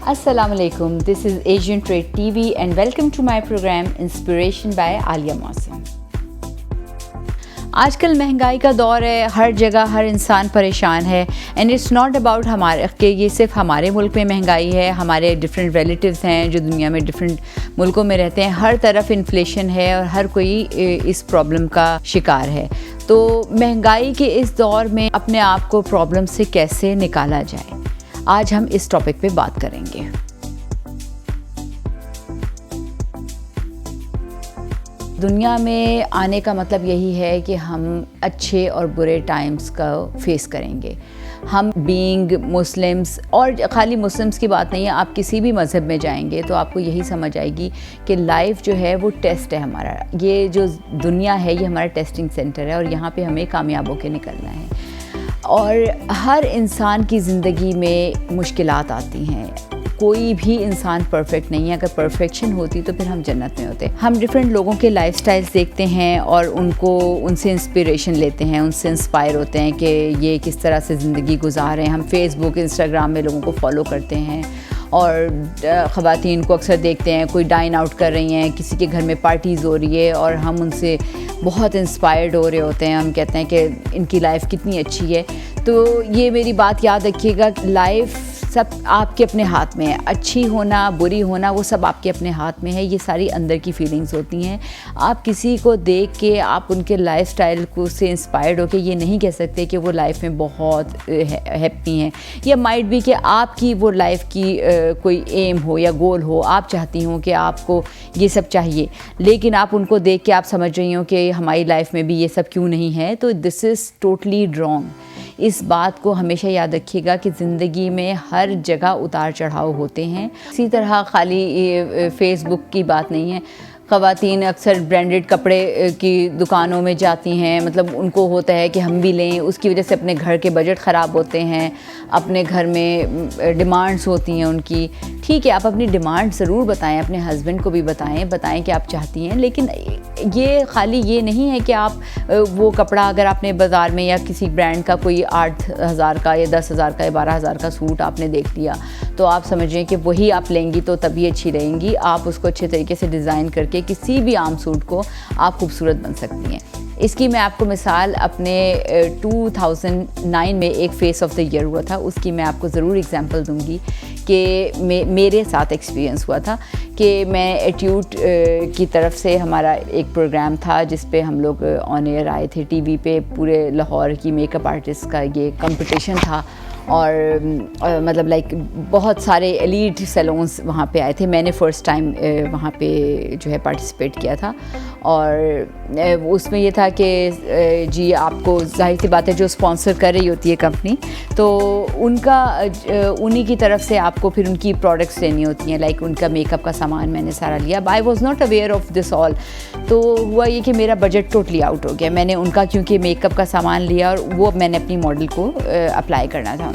Assalamualaikum, this is Asian Trade TV and welcome to my program Inspiration by Alia Mausim। आजकल महंगाई का दौर है, हर जगह हर इंसान परेशान है एंड इट्स नॉट अबाउट हमारे कि ये सिर्फ हमारे मुल्क में महंगाई है। हमारे डिफरेंट रिलेटिव्स हैं जो दुनिया में डिफरेंट मुल्कों में रहते हैं, हर तरफ इन्फ्लेशन है और हर कोई इस प्रॉब्लम का शिकार है। तो महंगाई के इस दौर में अपने आप को प्रॉब्लम से कैसे निकाला जाए, आज हम इस टॉपिक पे बात करेंगे। दुनिया में आने का मतलब यही है कि हम अच्छे और बुरे टाइम्स का फेस करेंगे। हम बीइंग मुस्लिम्स, और ख़ाली मुस्लिम्स की बात नहीं है, आप किसी भी मज़हब में जाएंगे तो आपको यही समझ आएगी कि लाइफ जो है वो टेस्ट है हमारा। ये जो दुनिया है ये हमारा टेस्टिंग सेंटर है और यहाँ पे हमें कामयाब होकर निकलना है। और हर इंसान की ज़िंदगी में मुश्किलात आती हैं, कोई भी इंसान परफेक्ट नहीं है। अगर परफेक्शन होती तो फिर हम जन्नत में होते। हम डिफरेंट लोगों के लाइफस्टाइल्स देखते हैं और उनसे इंस्पिरेशन लेते हैं, उनसे इंस्पायर होते हैं कि ये किस तरह से ज़िंदगी गुजार रहे हैं। हम फेसबुक, इंस्टाग्राम में लोगों को फॉलो करते हैं और ख़वातीन को अक्सर देखते हैं, कोई डाइन आउट कर रही हैं, किसी के घर में पार्टीज़ हो रही है और हम उनसे बहुत इंस्पायर्ड हो रहे होते हैं। हम कहते हैं कि इनकी लाइफ कितनी अच्छी है। तो ये मेरी बात याद रखिएगा, लाइफ सब आपके अपने हाथ में है। अच्छी होना, बुरी होना, वो सब आपके अपने हाथ में है। ये सारी अंदर की फीलिंग्स होती हैं। आप किसी को देख के आप उनके लाइफस्टाइल को से इंस्पायर्ड होके ये नहीं कह सकते कि वो लाइफ में बहुत हैप्पी हैं। या माइट भी कि आपकी वो लाइफ की कोई एम हो या गोल हो, आप चाहती हो कि आपको ये सब चाहिए, लेकिन आप उनको देख के आप समझ रही हो कि हमारी लाइफ में भी ये सब क्यों नहीं है। तो दिस इज़ टोटली रॉन्ग। इस बात को हमेशा याद रखिएगा कि ज़िंदगी में हर जगह उतार चढ़ाव होते हैं। इसी तरह खाली फेसबुक की बात नहीं है। ख़वातीन अक्सर ब्रांडेड कपड़े की दुकानों में जाती हैं, मतलब उनको होता है कि हम भी लें, उसकी वजह से अपने घर के बजट ख़राब होते हैं, अपने घर में डिमांड्स होती हैं उनकी। ठीक है, आप अपनी डिमांड ज़रूर बताएं, अपने हस्बैंड को भी बताएं कि आप चाहती हैं, लेकिन ये खाली ये नहीं है कि आप वो कपड़ा अगर आपने बाज़ार में या किसी ब्रांड का कोई 8,000 का या 10,000 का या 12,000 का सूट आपने देख लिया तो आप समझें कि वही आप लेंगी तो तभी अच्छी रहेंगी। आप उसको अच्छे तरीके से डिज़ाइन करके किसी भी आम सूट को आप खूबसूरत बन सकती हैं। इसकी मैं आपको मिसाल अपने 2009 में एक फेस ऑफ द ईयर हुआ था, उसकी मैं आपको ज़रूर एग्जांपल दूंगी कि मेरे साथ एक्सपीरियंस हुआ था कि मैं एट्यूट की तरफ से हमारा एक प्रोग्राम था जिस पे हम लोग ऑन एयर आए थे टीवी पे। पूरे लाहौर की मेकअप आर्टिस्ट का ये कंपटीशन था और मतलब लाइक बहुत सारे एलीट सैलून्स वहाँ पे आए थे। मैंने फ़र्स्ट टाइम वहाँ पे जो है पार्टिसिपेट किया था और उसमें ये था कि जी आपको जाहिर सी बात है जो स्पॉन्सर कर रही होती है कंपनी, तो उन्हीं की तरफ से आपको फिर उनकी प्रोडक्ट्स लेनी होती हैं। लाइक उनका मेकअप का सामान मैंने सारा लिया। आई was not aware of this all. तो हुआ ये कि मेरा बजट टोटली आउट हो गया। मैंने उनका क्योंकि मेकअप का सामान लिया और वो मैंने अपनी मॉडल को अप्लाई करना था।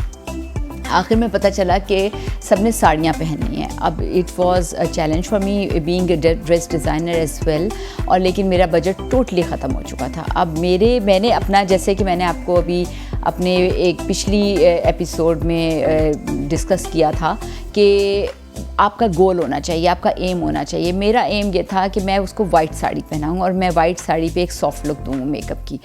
आखिर में पता चला कि सबने साड़ियाँ पहननी हैं। अब it was a challenge for me being a dress designer as well, और लेकिन मेरा बजट टोटली ख़त्म हो चुका था। अब मैंने अपना, जैसे कि मैंने आपको अभी अपने एक पिछली एपिसोड में डिस्कस किया था कि आपका गोल होना चाहिए, आपका एम होना चाहिए। मेरा एम ये था कि मैं उसको वाइट साड़ी पहनाऊँ और मैं वाइट साड़ी पे एक सॉफ्ट लुक दूँ मेकअप की।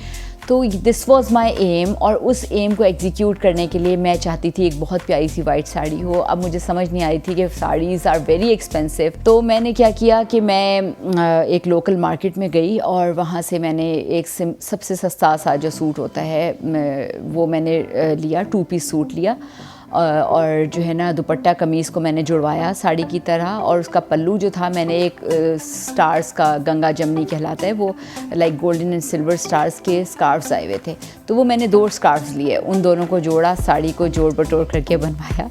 तो दिस वाज माय एम, और उस एम को एग्जीक्यूट करने के लिए मैं चाहती थी एक बहुत प्यारी सी वाइट साड़ी हो। अब मुझे समझ नहीं आ रही थी कि साड़ीज़ आर वेरी एक्सपेंसिव। तो मैंने क्या किया कि मैं एक लोकल मार्केट में गई और वहाँ से मैंने एक सबसे सस्ता सा जो सूट होता है वो मैंने लिया, 2 पीस सूट लिया और जो है ना दुपट्टा कमीज़ को मैंने जुड़वाया साड़ी की तरह, और उसका पल्लू जो था मैंने एक स्टार्स का, गंगा जमनी कहलाता है वो, like golden and silver stars के स्कार्फ्स आए हुए थे, तो वो मैंने 2 स्कार्फ्स लिए, उन दोनों को जोड़ा, साड़ी को जोड़ बटोर करके बनवाया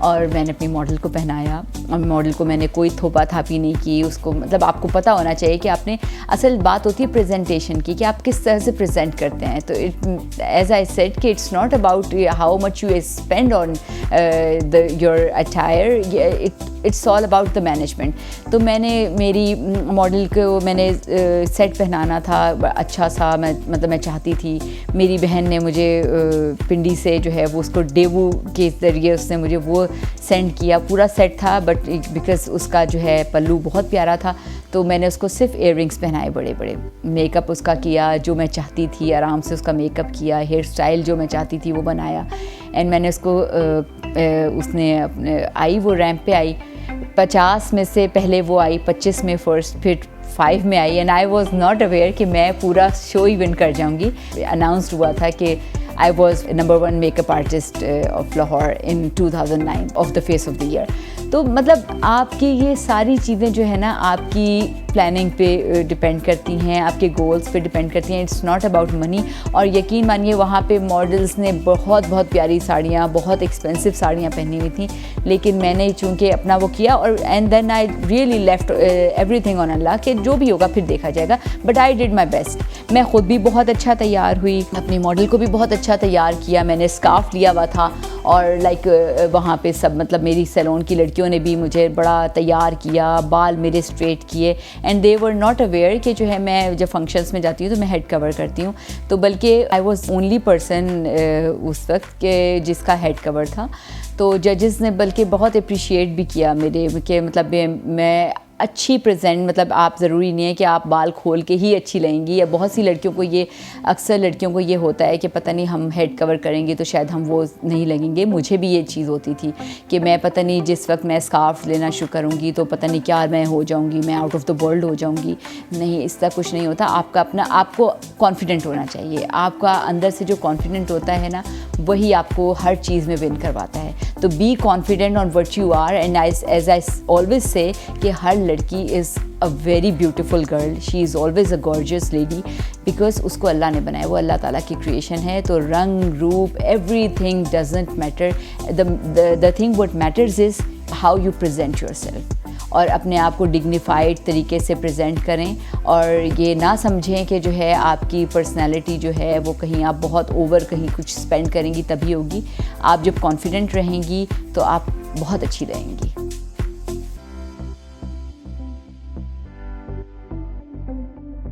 और मैंने अपनी मॉडल को पहनाया। और मॉडल को मैंने कोई थोपा थापी नहीं की उसको, मतलब आपको पता होना चाहिए कि आपने, असल बात होती है प्रेजेंटेशन की कि आप किस तरह से प्रेजेंट करते हैं। तो इट, एज आई सेड कि it's not about how much you spend on your attire, it it's all about the management. तो मैंने मेरी मॉडल को मैंने सेट पहनाना था अच्छा सा, मैं चाहती थी। मेरी बहन ने मुझे पिंडी से जो है वो उसको डेवू के ज़रिए उसने मुझे वो सेंड किया, पूरा सेट था, बट बिकॉज़ उसका जो है पल्लू बहुत प्यारा था तो मैंने उसको सिर्फ इयररिंग्स पहनाए बड़े बड़े, मेकअप उसका किया जो मैं चाहती थी, आराम से उसका मेकअप किया, हेयर स्टाइल जो मैं चाहती थी वो बनाया। एंड मैंने उसको उसने अपने आई, वो रैंप पे आई, 50 में से पहले वो आई, 25 में फर्स्ट, फिर 5 में आई। And I was not aware कि मैं पूरा शो ही विन कर जाऊंगी। अनाउंसड हुआ था कि I was number 1 makeup artist of Lahore in 2009 of the face of the year। तो मतलब आपकी ये सारी चीज़ें जो है ना आपकी प्लानिंग पे डिपेंड करती हैं, आपके गोल्स पे डिपेंड करती हैं। It's not about money. और यकीन मानिए वहाँ पे मॉडल्स ने बहुत बहुत प्यारी साड़ियाँ, बहुत एक्सपेंसिव साड़ियाँ पहनी हुई थी, लेकिन मैंने चूँकि अपना वो किया और and then I really left everything on अल्लाह कि जो भी होगा फिर देखा जाएगा। But I did my best. मैं ख़ुद भी बहुत अच्छा तैयार हुई, अपनी मॉडल को भी बहुत अच्छा तैयार किया। मैंने स्कार्फ लिया हुआ था और लाइक वहाँ पे सब मतलब मेरी सैलून की लड़कियों ने भी मुझे बड़ा तैयार किया, बाल मेरे स्ट्रेट किए। And they were not aware कि जो है मैं जब फंक्शंस में जाती हूँ तो मैं हेड कवर करती हूँ, तो बल्कि आई वॉज ओनली पर्सन उस वक्त के जिसका हेड कवर था। तो जजेस ने बल्कि बहुत अप्रिशिएट भी किया मेरे कि मतलब मैं अच्छी प्रेजेंट, मतलब आप ज़रूरी नहीं है कि आप बाल खोल के ही अच्छी लगेंगी, या बहुत सी लड़कियों को ये, अक्सर लड़कियों को ये होता है कि पता नहीं हम हेड कवर करेंगे तो शायद हम वो नहीं लगेंगे। मुझे भी ये चीज़ होती थी कि मैं पता नहीं जिस वक्त मैं स्कार्फ लेना शुरू करूँगी तो पता नहीं क्या मैं हो जाऊँगी, मैं आउट ऑफ द वर्ल्ड हो जाऊँगी। नहीं, इस तरह कुछ नहीं होता। आपका अपना, आपको कॉन्फिडेंट होना चाहिए। आपका अंदर से जो कॉन्फिडेंट होता है ना वही आपको हर चीज़ में विन करवाता है। तो be confident on what you are. And as I always say कि हर लड़की is a very beautiful girl, she is always a gorgeous lady, because उसको अल्लाह ने बनाया, वो अल्लाह ताला की क्रिएशन है। तो रंग रूप every thing doesn't matter, the thing what matters is how you present your self. और अपने आप को डिग्निफाइड तरीके से प्रेजेंट करें और ये ना समझें कि जो है आपकी पर्सनालिटी जो है वो कहीं आप बहुत ओवर कहीं कुछ स्पेंड करेंगी तभी होगी। आप जब कॉन्फिडेंट रहेंगी तो आप बहुत अच्छी रहेंगी।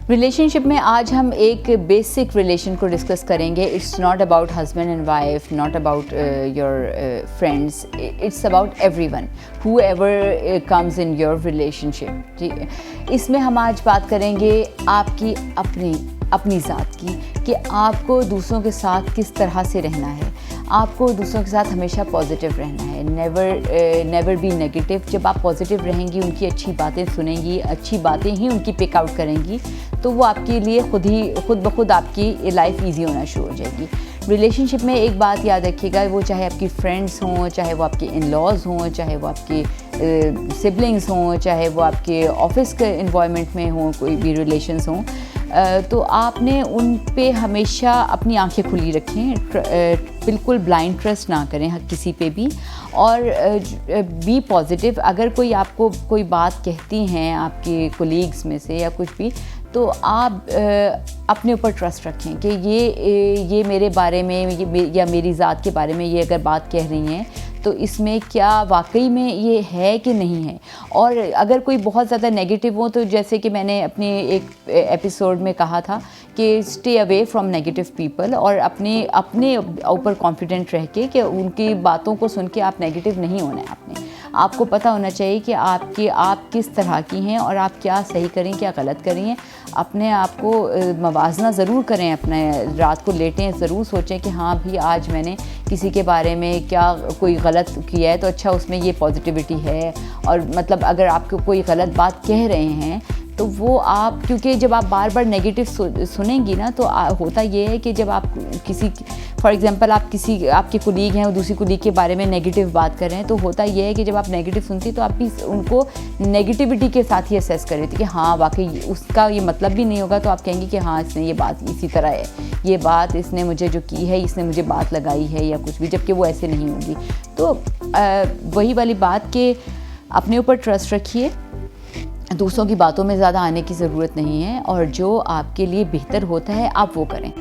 रिलेशनशिप में आज हम एक बेसिक रिलेशन को डिस्कस करेंगे। It's not about husband and wife, not about your friends, it's about everyone who ever comes in your relationship. इसमें हम आज बात करेंगे आपकी अपनी ज़ात की, कि आपको दूसरों के साथ किस तरह से रहना है। आपको दूसरों के साथ हमेशा पॉजिटिव रहना है, नेवर बी नेगेटिव। जब आप पॉजिटिव रहेंगी, उनकी अच्छी बातें सुनेंगी, अच्छी बातें ही उनकी पिक आउट करेंगी, तो वो आपके लिए खुद ब खुद आपकी लाइफ ईजी होना शुरू हो जाएगी। रिलेशनशिप में एक बात याद रखिएगा, वो चाहे आपकी फ्रेंड्स हों, चाहे वो आपके इन-लॉज़ हों, चाहे वो आपके सिबलिंग्स हों, चाहे वो आपके ऑफिस के इन्वायरमेंट में हों, कोई भी रिलेशंस हों, तो आपने उन पे हमेशा अपनी आंखें खुली रखें। बिल्कुल ब्लाइंड ट्रस्ट ना करें किसी पे भी, और बी पॉजिटिव। अगर कोई आपको कोई बात कहती हैं आपके कोलीग्स में से या कुछ भी, तो आप अपने ऊपर ट्रस्ट रखें कि ये मेरे बारे में या मेरी ज़ात के बारे में ये अगर बात कह रही हैं तो इसमें क्या वाकई में ये है कि नहीं है। और अगर कोई बहुत ज़्यादा नेगेटिव हो, तो जैसे कि मैंने अपने एक एपिसोड में कहा था कि stay away from negative people, और अपने ऊपर कॉन्फिडेंट रह के कि उनकी बातों को सुन के आप नेगेटिव नहीं होना है। आपको पता होना चाहिए कि आप किस तरह की हैं और आप क्या सही करें, क्या गलत करें हैं। अपने आप को मवाजना ज़रूर करें, अपने रात को लेटें ज़रूर सोचें कि हाँ भी आज मैंने किसी के बारे में क्या कोई गलत किया है तो अच्छा उसमें ये पॉजिटिविटी है। और मतलब अगर आपको कोई गलत बात कह रहे हैं तो वो आप, क्योंकि जब आप बार बार नेगेटिव सुनेंगी ना, तो होता ये है कि जब आप किसी, फॉर एग्जांपल आप आपके कुलीग हैं और दूसरी कुलीग के बारे में नेगेटिव बात कर रहे हैं, तो होता ये है कि जब आप नेगेटिव सुनती हैं तो आप भी उनको नेगेटिविटी के साथ ही असेस कर रही थी कि हाँ वाकई उसका ये मतलब भी नहीं होगा, तो आप कहेंगे कि हाँ इसने ये बात इसी तरह है, ये बात इसने मुझे जो की है, इसने मुझे बात लगाई है या कुछ भी, जबकि वो ऐसे नहीं होगी। तो वही वाली बात कि अपने ऊपर ट्रस्ट रखिए, दूसरों की बातों में ज़्यादा आने की ज़रूरत नहीं है, और जो आपके लिए बेहतर होता है आप वो करें।